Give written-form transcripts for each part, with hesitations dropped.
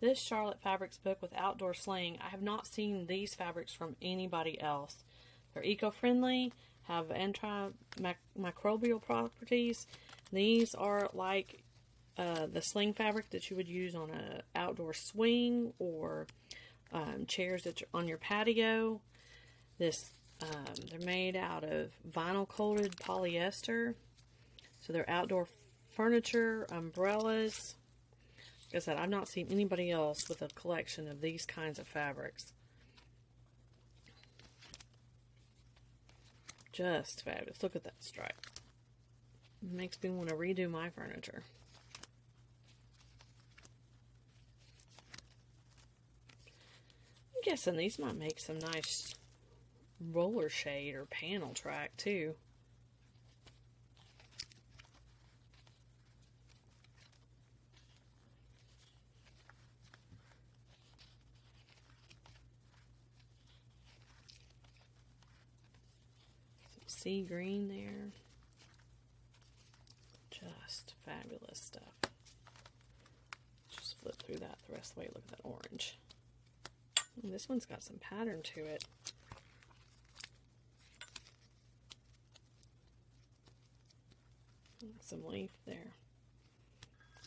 This Charlotte Fabrics book with outdoor sling, I have not seen these fabrics from anybody else. They're eco-friendly, have antimicrobial properties. These are like the sling fabric that you would use on an outdoor swing or chairs that on your patio. They're made out of vinyl coated polyester. So they're outdoor furniture, umbrellas. Like I said, I've not seen anybody else with a collection of these kinds of fabrics. Just fabulous. Look at that stripe. It makes me want to redo my furniture. I'm guessing these might make some nice roller shade or panel track too. Some sea green there. Just fabulous stuff. Just flip through that the rest of the way. Look at that orange. And this one's got some pattern to it. Some leaf there.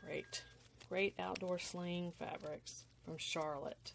Great. Great outdoor sling fabrics from Charlotte.